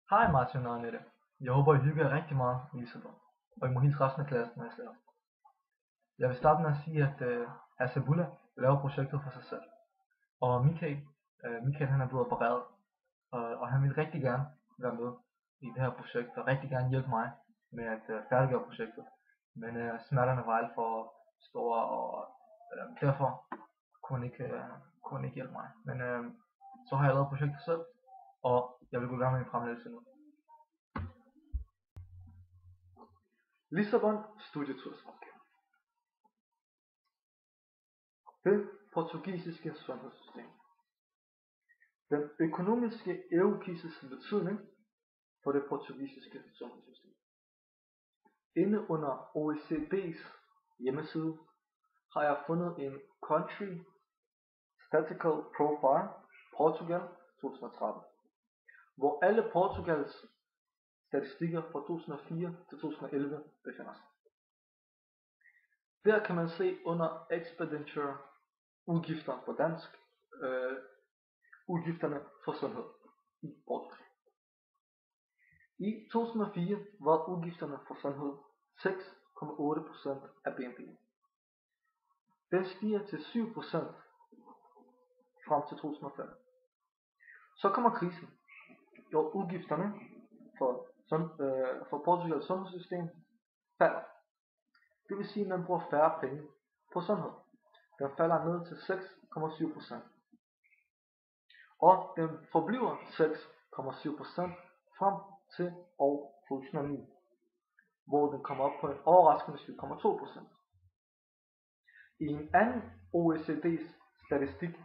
Hej Martin og Annette. Jeg håber I hygger jer rigtig meget i Lissabon, og I må hilse resten af klassen, når I ser. Jeg vil starte med at sige, at Asabullah laver projektet for sig selv. Og Michael han er blevet opereret, og han vil rigtig gerne være med i det her projekt, og rigtig gerne hjælpe mig med at færdiggøre projektet. Men smerterne var alt for store, og derfor kunne han ikke hjælpe mig. Men så har jeg lavet projektet selv, og jeg vil gå i gang med min fremlæggelse nu. Lissabon studietursopgave. Det portugisiske sundhedssystem. Den økonomiske eurokrises betydning for det portugisiske sundhedssystem. Inde under OECD's hjemmeside har jeg fundet en Country Statistical Profile Portugal 2013, hvor alle Portugals statistikker fra 2004 til 2011 befinder sig. Der kan man se under expenditure, udgifter på dansk, udgifterne for sundhed i Portugal. I 2004 var udgifterne for sundhed 6,8% af BNP. Den stiger til 7% frem til 2005. Så kommer krisen, og udgifterne for Portugals sundhedssystem falder. Det vil sige, at man bruger færre penge på sundhed. Den falder ned til 6,7%. Og den forbliver 6,7% frem til år 2009, hvor den kommer op på en overraskende 7,2%. I en anden OECD's statistik,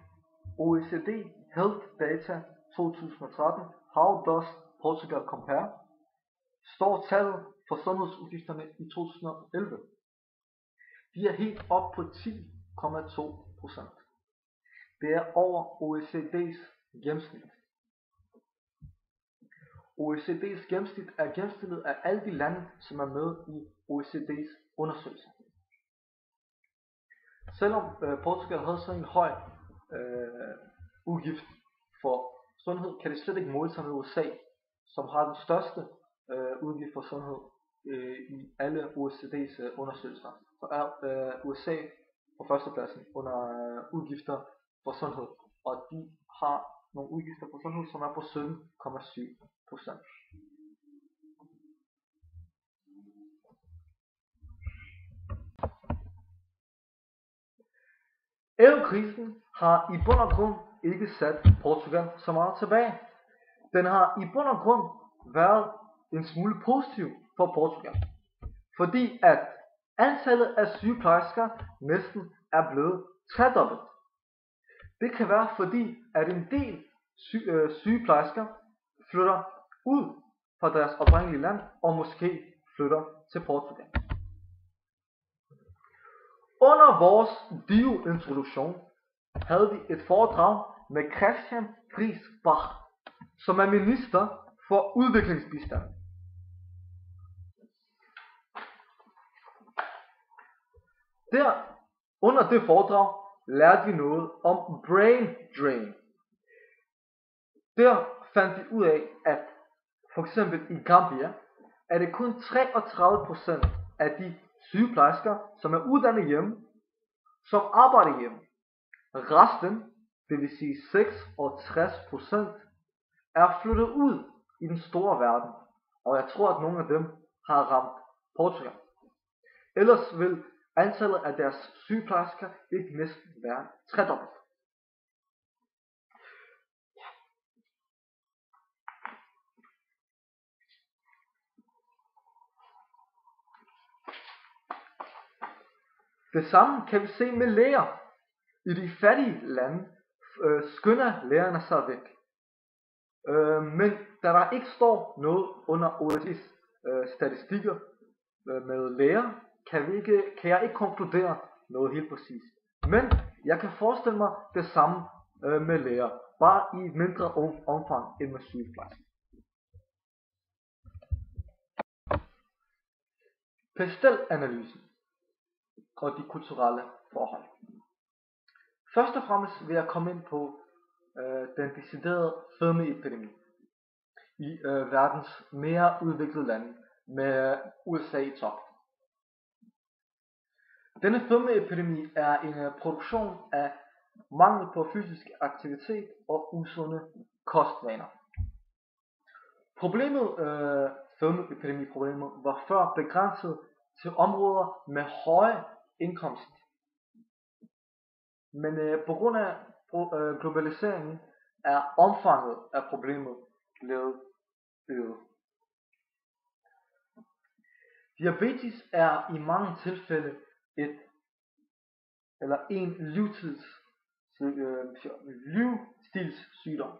OECD Health Data 2013, How Does Portugal Compare, står tallet for sundhedsudgifterne i 2011. De er helt op på 10,2%. Det er over OECD's gennemsnit. OECD's gennemsnit er gennemsnittet af alle de lande, som er med i OECD's undersøgelse. Selvom Portugal havde så en høj udgift for sundhed, kan det slet ikke måle sig med USA, som har den største udgift for sundhed i alle OECD's undersøgelser. Så er USA på førstepladsen under udgifter for sundhed, og de har nogle udgifter for sundhed, som er på 17,7%. Eurokrisen har i bund og grund ikke sat Portugal så meget tilbage. Den har i bund og grund været en smule positiv for Portugal, fordi at antallet af sygeplejersker næsten er blevet tredobbelt. Det kan være fordi at en del sygeplejersker flytter ud fra deres oprindelige land og måske flytter til Portugal. Under vores DIU-introduktion havde vi et foredrag med Christian Friis Bach, som er minister for udviklingsbistand. Under det foredrag lærte vi noget om brain drain. Der fandt vi ud af, at for eksempel i Gambia er det kun 33% af de sygeplejersker, som er uddannet hjemme, som arbejder hjemme. Resten, det vil sige 66%, er flyttet ud i den store verden, og jeg tror, at nogle af dem har ramt Portugal. Ellers vil antallet af deres sygeplejersker ikke næsten være tredobbelt. Det samme kan vi se med læger. I de fattige lande skynder lægerne sig væk. Men da der ikke står noget under OECD's statistikker med læger, kan jeg ikke konkludere noget helt præcist. Men jeg kan forestille mig det samme med læger, bare i et mindre omfang end med sygeplejersker. Pestel-analysen og de kulturelle forhold. Først og fremmest vil jeg komme ind på den deciderede fedmeepidemi. i verdens mere udviklede lande med USA i top. Denne fedmeepidemi er en produktion af mangel på fysisk aktivitet og usunde kostvaner. Fedmeepidemiproblemet var før begrænset til områder med høje indkomst. Men på grund af globaliseringen er omfanget af problemet blevet øget. Diabetes er i mange tilfælde en livsstilssygdom.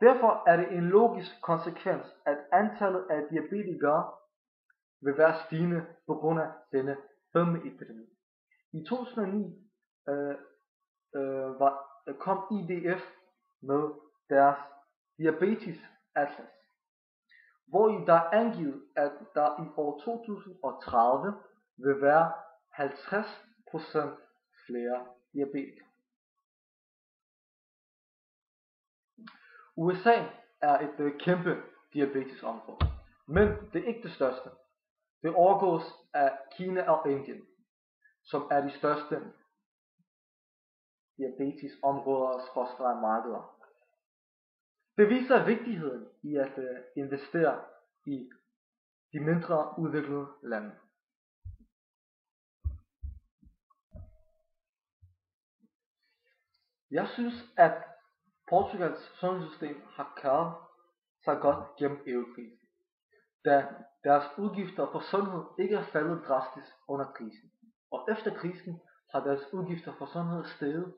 Derfor er det en logisk konsekvens, at antallet af diabetikere vil være stigende på grund af denne fedmeepidemi. I 2009 kom IDF med deres diabetes atlas, hvor der er angivet, at der i år 2030 vil være 50% flere diabetikere. USA er et kæmpe diabetesområde, men det er ikke det største. Det overgås af Kina og Indien, som er de største diabetesområder/ markeder. Det viser vigtigheden i at investere i de mindre udviklede lande. Jeg synes, at Portugals sundhedssystem har klaret sig godt gennem EU-krisen, da deres udgifter for sundhed ikke er faldet drastisk under krisen. Og efter krisen har deres udgifter for sundhed steget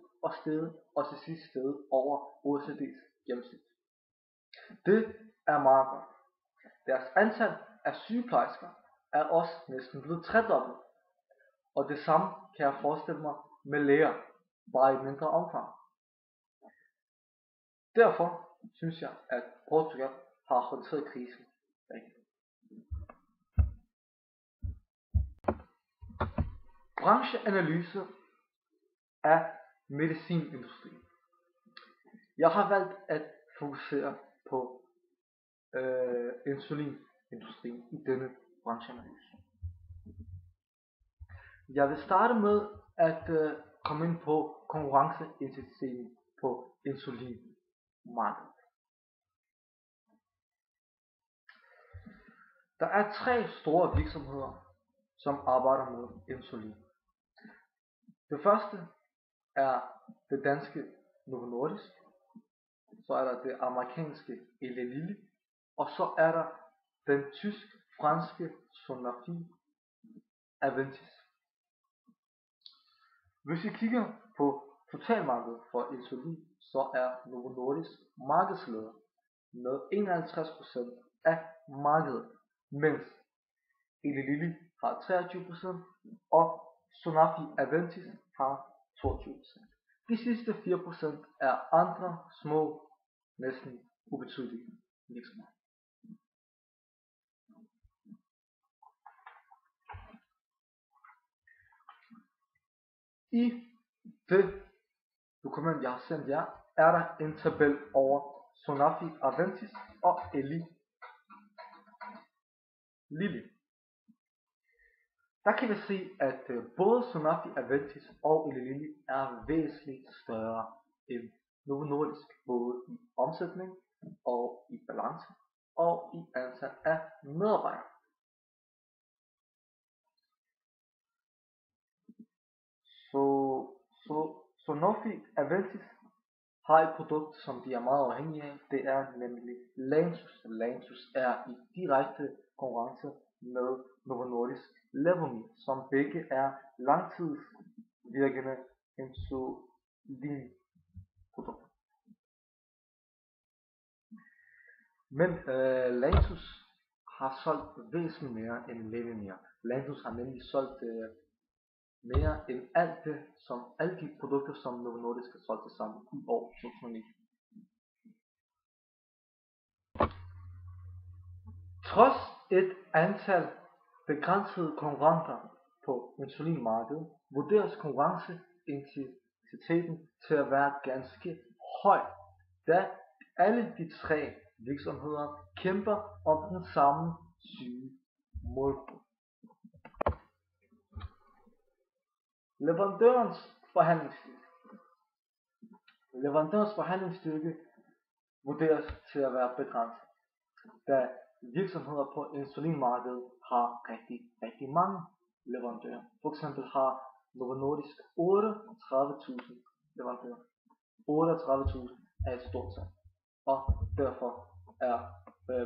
og til sidst steget over OECD's gennemsnit. Det er meget godt. Deres antal af sygeplejersker er også næsten blevet tredoblet, og det samme kan jeg forestille mig med læger, bare i et mindre omfang. Derfor synes jeg, at Portugal har håndteret krisen rigtigt. Brancheanalyse af medicinindustrien. Jeg har valgt at fokusere på insulinindustrien i denne brancheanalyse. Jeg vil starte med at komme ind på konkurrenceintensiteten på insulinmarkedet. Der er 3 store virksomheder, som arbejder med insulin. Det første er det danske Novo Nordisk, så er der det amerikanske Eli Lilly, og så er der den tysk-franske Sanofi Aventis. Hvis vi kigger på totalmarkedet for insulin, så er Novo Nordisk markedsleder med 51% af markedet, mens Eli Lilly har 23% og Sanofi Aventis har 22%. De sidste 4% er andre små, næsten ubetydelige virksomheder. I det dokument, jeg har sendt jer, er der en tabel over Sanofi Aventis og Eli Lilly. Der kan vi se, at både Sanofi Aventis og Eli Lilly er væsentligt større end Novo Nordisk, både i omsætning og i balance og i antal af medarbejdere. Så Sanofi Aventis har et produkt, som de er meget afhængige af. Det er nemlig Lantus. Lantus er i direkte konkurrence med Novo Nordisk Levomir, som begge er langtidsvirkende insulinprodukter. Men Lantus har solgt væsentligt mere end Levomir. Lantus har nemlig solgt mere end alle de produkter, som Novo Nordisk har solgt til sammen i år 2009. Trods et antal begrænsede konkurrenter på insulinmarkedet, vurderes konkurrenceintensiteten til at være ganske høj, da alle de 3 virksomheder kæmper om den samme syge målgruppe. Leverandørens forhandlingsstyrke. Leverandørens forhandlingsstyrke vurderes til at være begrænset, da virksomheder på insulinmarkedet har rigtig mange leverandører. For eksempel har Novo Nordisk 38.000 leverandører. 38.000 er et stort tal, og derfor er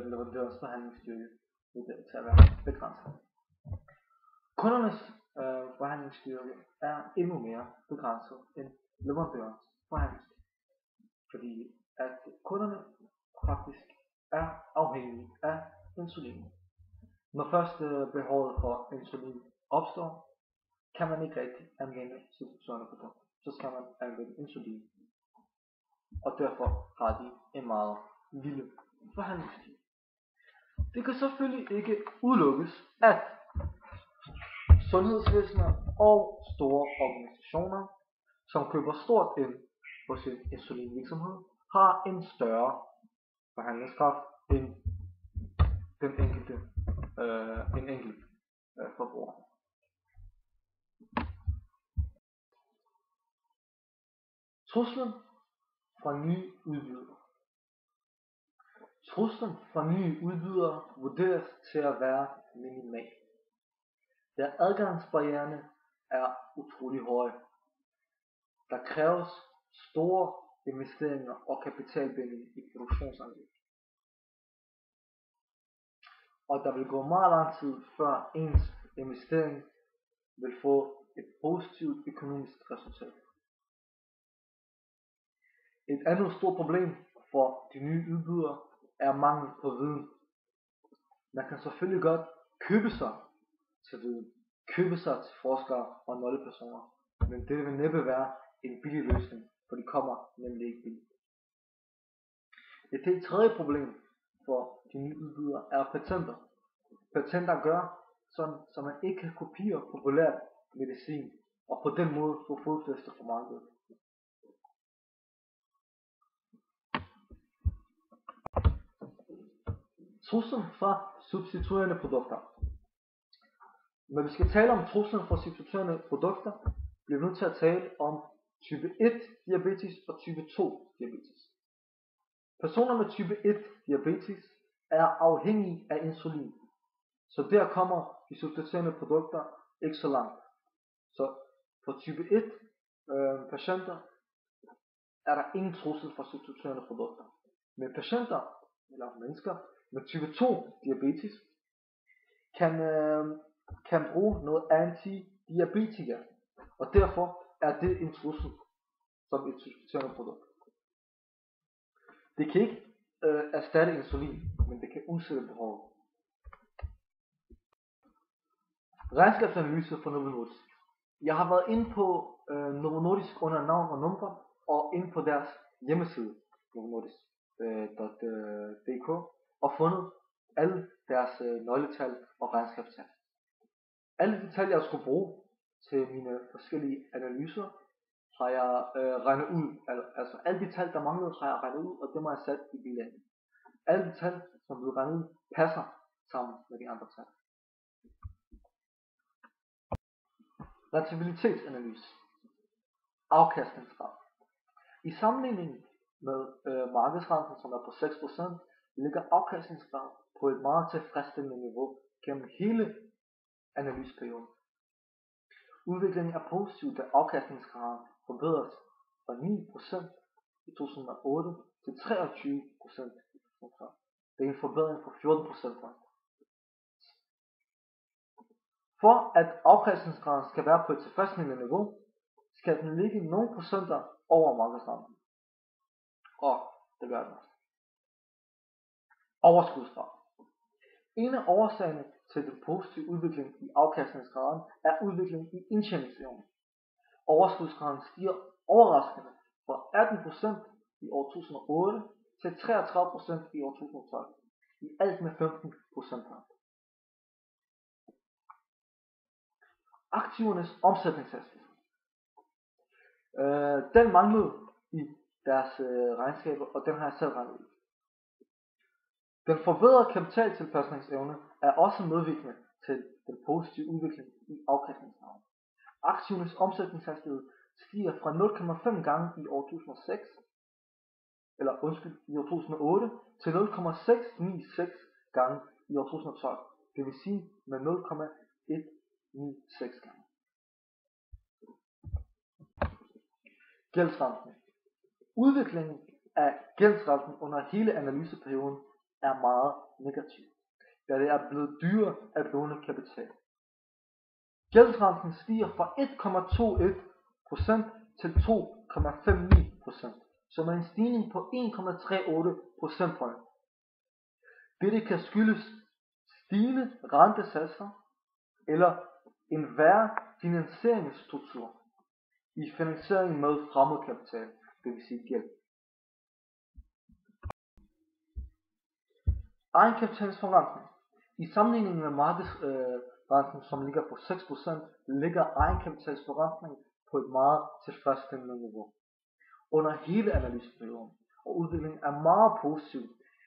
leverandørens forhandlingsstyrke vurderet til at være begrænset. Kundernes forhandlingsstyrke er endnu mere begrænset end leverandørens forhandlingsstyrke, fordi at kunderne faktisk er afhængige af insulin. Når først behovet for insulin opstår, kan man ikke rigtig anvende substituerende produkter. Så skal man anvende insulin, og derfor har de en meget lille forhandlingsstyrke. Det kan selvfølgelig ikke udelukkes, at sundhedsvæsener og store organisationer, som køber stort ind på sin insulinvirksomhed, har en større forhandlingskraft end den enkelte forbruger. Truslen fra nye udbydere. Truslen fra nye udbydere vurderes til at være minimal, da adgangsbarriererne er utrolig høje. Der kræves store investeringer og kapitalbinding i produktionsanlæg. Og der vil gå meget lang tid før ens investering vil få et positivt økonomisk resultat. Et andet stort problem for de nye udbydere er mangel på viden. Man kan selvfølgelig godt købe sig til viden, købe sig til forskere og nøglepersoner, men det vil næppe være en billig løsning, for de kommer nemlig ikke billigt. Et helt tredje problem for de nye udbydere er patenter. Patenter gør sådan, så man ikke kan kopiere populært medicin og på den måde få fodfæste på markedet. Truslen fra substituerende produkter. Når vi skal tale om truslen fra substituerende produkter, bliver vi nødt til at tale om type 1 diabetes og type 2 diabetes. Personer med type 1 diabetes er afhængige af insulin, så der kommer de substituerende produkter ikke så langt. Så for type 1 patienter er der ingen trussel fra substituerende produkter. Men patienter eller mennesker med type 2 diabetes kan bruge noget antidiabetika, og derfor er det en trussel som et substituerende produkt. Det kan ikke erstatte insulin, men det kan udsætte behovet. Regnskabsanalyse for Novo Nordisk. Jeg har været inde på Novo Nordisk under navn og nummer, og inde på deres hjemmeside novonordisk.dk og fundet alle deres nøgletal og regnskabstal. Alle de tal jeg skulle bruge til mine forskellige analyser har jeg regnet ud, altså alle de tal der manglede har jeg regnet ud, og dem har jeg sat i bilaget. Alle de tal som blev regnet ud passer sammen med de andre tal. Rentabilitetsanalyse. Afkastningsgrad. I sammenligning med markedsrenten, som er på 6%, ligger afkastningsgrad på et meget tilfredsstillende niveau gennem hele analyseperioden. Udviklingen er positiv, da afkastningsgraden forbedres fra 9% i 2008 til 23% i 2012. Det er en forbedring på 14%. For at afkastningsgraden skal være på et tilfredsstillende niveau, skal den ligge nogle procenter over markedsrenten. Og det gør den også. Overskudsgrad. En af årsagerne til den positive udvikling i afkastningsgraden er udviklingen i indtjeningsevnen. Overskudsgraden stiger overraskende fra 18% i år 2008 til 33% i år 2012. I alt med 15%. Aktivernes omsætningshastighed. Den manglede i deres regnskaber, og den har jeg selv regnet ud. Den forbedrede kapitaltilpasningsevne er også medvirkende til den positive udvikling i afkastningskravet. Aktiernes omsætningshastighed stiger fra 0,5 gange i år 2008 til 0,696 gange i år 2012, det vil sige med 0,196 gange. Gældsrenten. Udviklingen af gældsrenten under hele analyseperioden er meget negativ, da det er blevet dyrere at låne kapital. Gældsrenten stiger fra 1,21% til 2,59%, som er en stigning på 1,38 procentpoint. Dette kan skyldes stigende rentesatser eller en værre finansieringsstruktur i finansiering med fremmed kapital, det vil sige gæld. Egenkapitalsforrentning. I sammenligning med markedsrenten, som ligger på 6%, ligger egenkapitalsforrentning på et meget tilfredsstillende niveau under hele analyseperioden, og udviklingen er meget positiv,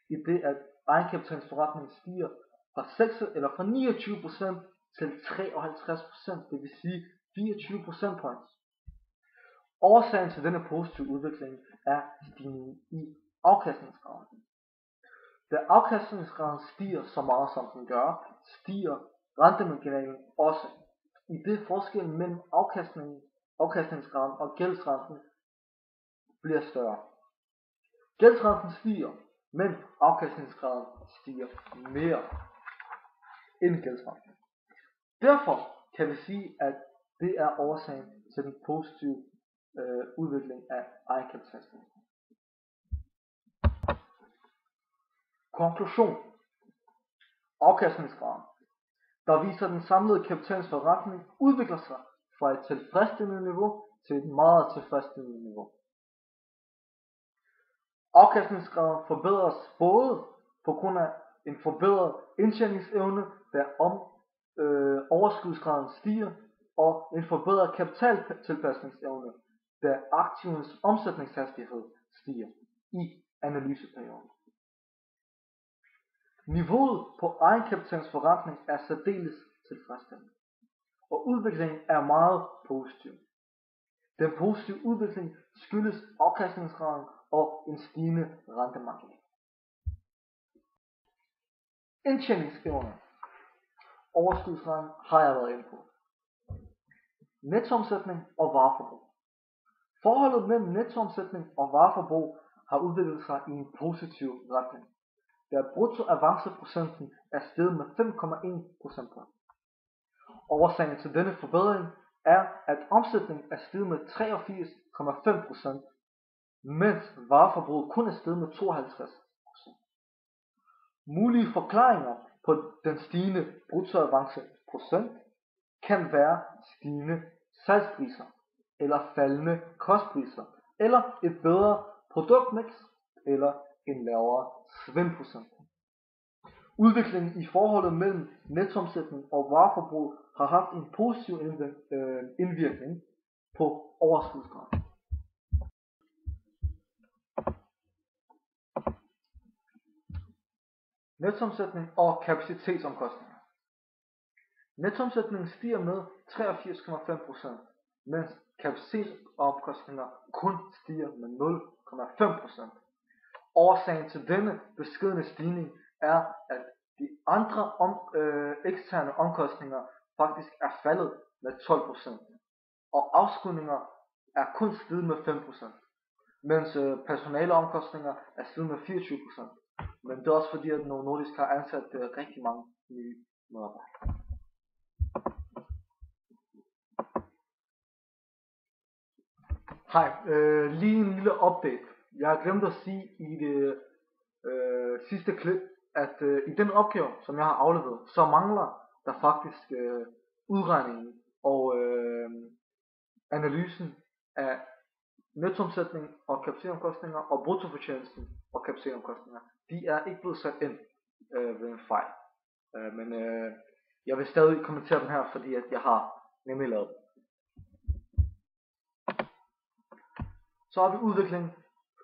i det at egenkapitalsforrentningen stiger fra 29% til 53%, det vil sige 24 procentpoints. Årsagen til denne positive udvikling er stigningen i afkastningsgraden. Da afkastningsgraden stiger så meget som den gør, stiger rentemarginalen også, i det forskellen mellem afkastningsgraden og gældsrenten bliver større. Gældsrenten stiger, men afkastningsgraden stiger mere end gældsrenten. Derfor kan vi sige, at det er årsagen til den positive udvikling af egenkapitalsforrentning. Konklusion. Afkastningsgraden, der viser den samlede kapitalsforrentning, udvikler sig fra et tilfredsstillende niveau til et meget tilfredsstillende niveau. Afkastningsgraden forbedres både på grund af en forbedret indtjeningsevne, da overskudsgraden stiger, og en forbedret kapitaltilpasningsevne, da aktivernes omsætningshastighed stiger i analyseperioden. Niveauet på egenkapitalsforrentning er særdeles tilfredsstillende, og udviklingen er meget positiv. Den positive udvikling skyldes afkastningsgraden og en stigende rentemargin. Indtjeningsevne. Overskudsgraden har jeg været inde på. Nettoomsætning og vareforbrug. Forholdet mellem nettoomsætning og vareforbrug har udviklet sig i en positiv retning, da bruttoavanceprocenten er steget med 5,1 procentpoint. Årsagen til denne forbedring er, at omsætningen er steget med 83,5%, mens vareforbruget kun er steget med 52%. Mulige forklaringer på den stigende bruttoavanceprocent kan være stigende salgspriser, eller faldende kostpriser, eller et bedre produktmix, eller en lavere svindprocent. Udviklingen i forholdet mellem nettoomsætning og vareforbrug har haft en positiv indvirkning på overskudsgraden. Nettoomsætning og kapacitetsomkostninger. Nettoomsætningen stiger med 83,5%, mens kapacitetsomkostninger kun stiger med 0,5%. Årsagen til denne beskedne stigning er, at de andre eksterne omkostninger faktisk er faldet med 12%, og afskrivninger er kun steget med 5%, mens personaleomkostninger er steget med 24%. Men det er også fordi, at Novo Nordisk har ansat rigtig mange nye medarbejdere. Hej, lige en lille update. Jeg har glemt at sige i det sidste klip, at i den opgave, som jeg har afleveret, så mangler der faktisk udregningen og analysen af nettoomsætning og kapitalomkostninger og bruttofortjenesten og kapitalomkostninger. De er ikke blevet sat ind ved en fejl. Men jeg vil stadig kommentere dem her, fordi at jeg har nemlig lavet dem. Så har vi udvikling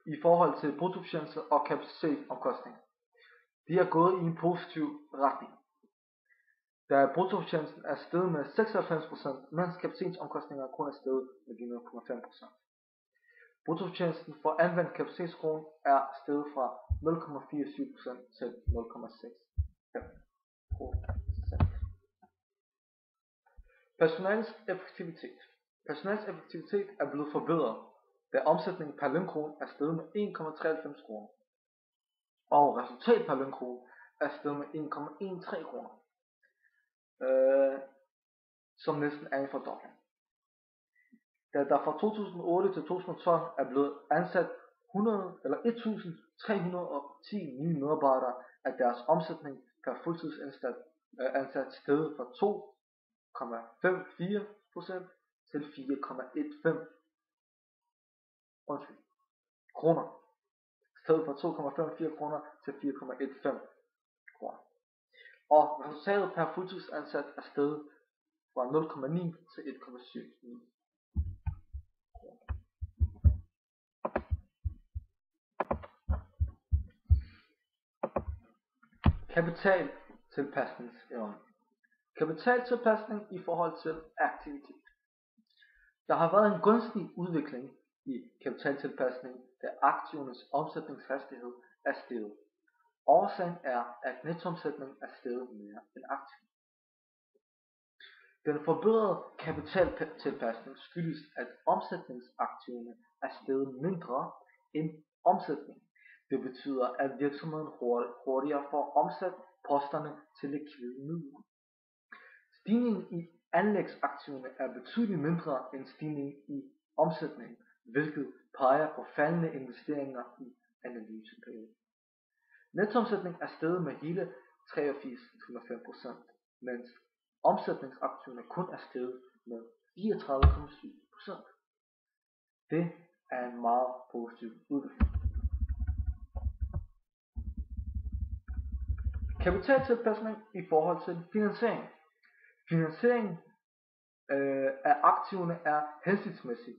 i forhold til bruttofortjeneste og kapacitetsomkostninger. de er gået i en positiv retning. Da bruttofortjenesten er steget med 96%, mens kapacitetsomkostninger kun er steget med 1,5%. Bruttofortjenesten for anvendt kapacitetskrone er steget fra 0,47% til 0,65%. Personalets effektivitet. Personalets effektivitet er blevet forbedret, da omsætningen per lønkrone er steget med 1,93 kroner, og resultat per lønkrone er steget med 1,13 kroner, som næsten er en fordobling. Da der fra 2008 til 2012 er blevet ansat 1.310 nye medarbejdere, er deres omsætning per fuldtidsansat steget fra 2,54% til 4,15 kroner. Steget fra 2,54 kroner til 4,15 kroner. Og resultatet per fuldtidsansat er steget fra 0,9 til 1,79 kroner. Kapitaltilpasningsevne. Kapitaltilpasning i forhold til aktivitet. Der har været en gunstig udvikling i kapitaltilpasning, da aktiernes omsætningshastighed er steget. Årsagen er, at netomsætningen er steget mere end aktier. Den forbedrede kapitaltilpasning skyldes, at omsætningsaktiverne er steget mindre end omsætningen. Det betyder, at virksomheden hurtigere får omsat posterne til likvide midler. Stigningen i anlægsaktiverne er betydeligt mindre end stigningen i omsætningen, hvilket peger på faldende investeringer i analyseperioden. Netomsætning er steget med hele 83,5%, mens omsætningsaktiverne kun er steget med 34,7%. Det er en meget positiv udvikling. Kapitaltilpasning i forhold til finansiering. Finansieringen af aktiverne er hensigtsmæssig,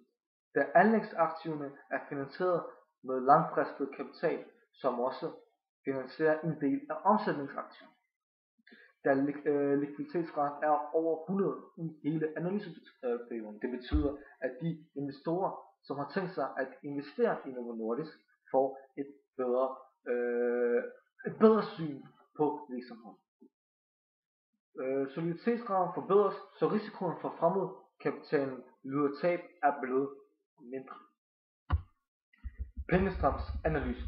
da anlægsaktiverne er finansieret med langfristet kapital, som også finansierer en del af omsætningsaktiverne. Da likviditetsgraden er over 100 i hele analyseperioden. Det betyder, at de investorer, som har tænkt sig at investere i Novo Nordisk, får et bedre syn på virksomheden. Soliditetsgraden forbedres, så risikoen for fremmedkapitalen lyder tab er blevet mindre. Pengestrømsanalyse.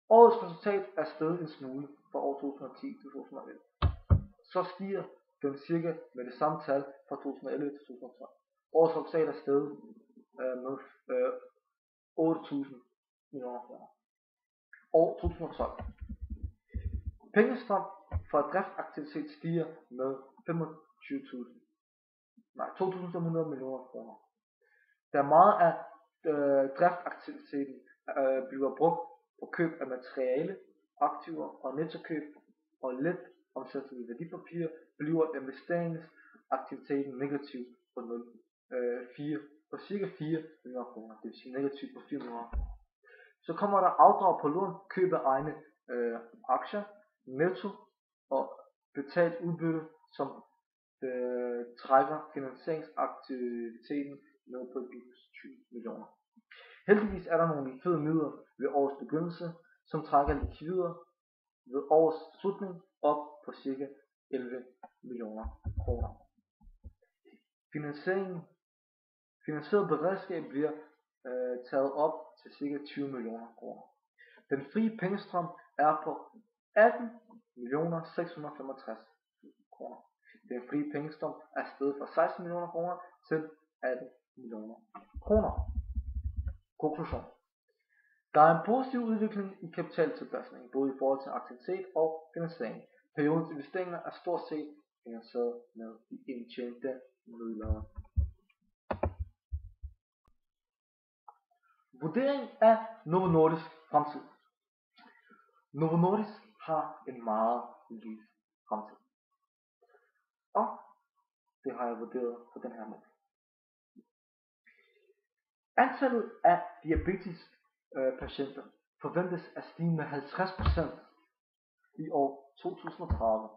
Årets resultat er steget en smule fra år 2010 til 2011. Så stiger den cirka med det samme tal fra 2011 til 2012. Årets resultat er steget med 8.000 millioner kroner. År 2012. Pengestrøm fra driftsaktivitet stiger med 2.500 millioner kroner. Da meget af driftsaktiviteten bliver brugt på køb af materiale, aktiver og nettokøb og let omsættelige værdipapirer, bliver investeringsaktiviteten negativ på cirka 4 millioner kroner. Det vil sige negativ på 4 millioner kroner. Så kommer der afdrag på lån, køb af egne aktier, netto og betalt udbytte, som trækker finansieringsaktiviteten ned på minus 20 millioner. Heldigvis er der nogle likvide midler ved årets begyndelse, som trækker likvider ved årets slutning op på ca. 11 millioner kroner. Finansieret beredskab bliver taget op til ca. 20 millioner kroner. Den frie pengestrøm er på 18.665.000 kroner. Den frie pengestrøm er steget fra 16 millioner kroner til 18 millioner kroner. Konklusion. Der er en positiv udvikling i kapitaltilpasning, både i forhold til aktivitet og finansiering. Periodens investeringer er stort set finansieret med de indtjente midler. Vurdering af Novo Nordisk fremtid. Novo Nordisk har en meget lys fremtid. Og det har jeg vurderet på den her måde. Antallet af diabetes patienter forventes at stige med 50% i år 2030.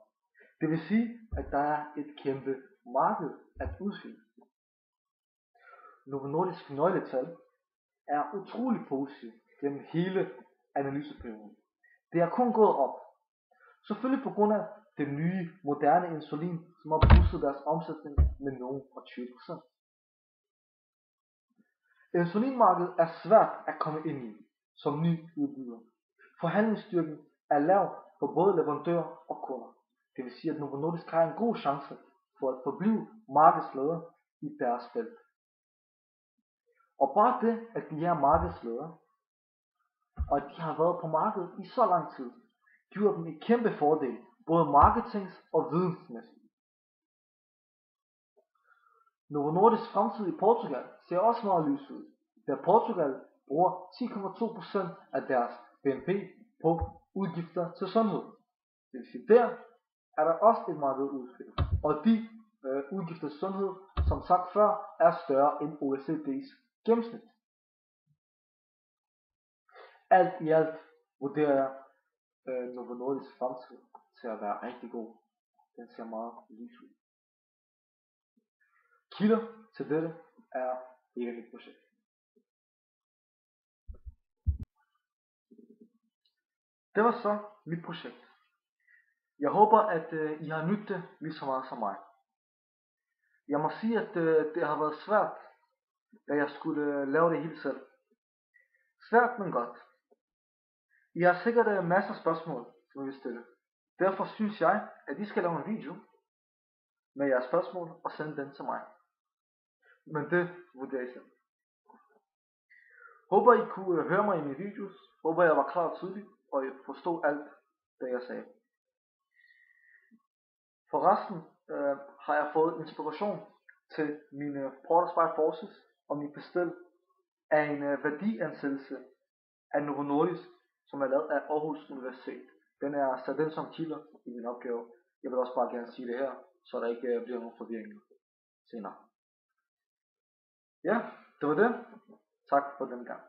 Det vil sige, at der er et kæmpe marked at udfylde. Novo Nordisk nøgletal er utrolig positivt gennem hele analyseperioden. Det er kun gået op. Selvfølgelig på grund af det nye, moderne insulin, som har boostet deres omsætning med nogen og 20%. Insulinmarkedet er svært at komme ind i som ny udbyder. Forhandlingsstyrken er lav for både leverandører og kunder. Det vil sige, at Novo Nordisk har en god chance for at forblive markedsleder i deres felt. Og bare det, at de er markedsleder, og at de har været på markedet i så lang tid, giver dem en kæmpe fordel, både marketings- og vidensmæssigt. Novo Nordisk fremtid i Portugal ser også meget lys ud, da Portugal bruger 10,2% af deres BNP på udgifter til sundhed. Det vil sige, der er der også et marked udfyldt, og de udgifter til sundhed, som sagt før, er større end OECD's gennemsnit. Alt i alt vurderer jeg Novo Nordisk fremtid til at være rigtig god. Den ser meget lys ud. Kilder til dette er ikke mit projekt. Det var så mit projekt. Jeg håber, at I har nydt det lige så meget som mig. Jeg må sige, at det har været svært, da jeg skulle lave det hele selv. Svært, men godt. I har sikkert masser af spørgsmål, som I vil stille. Derfor synes jeg, at I skal lave en video med jeres spørgsmål og sende den til mig. Men det vurderer I selv. Håber I kunne høre mig i mine videos. Håber jeg var klar og tydelig, og I forstod alt, det jeg sagde. Forresten har jeg fået inspiration til mine Porterspy Forces og min bestil af en værdiansættelse af Novo Nordisk, som er lavet af Aarhus Universitet. Den er sat ind som kilder i min opgave. Jeg vil også bare gerne sige det her, så der ikke bliver nogen forvirring senere. Ja, det var det. Tak for den gang.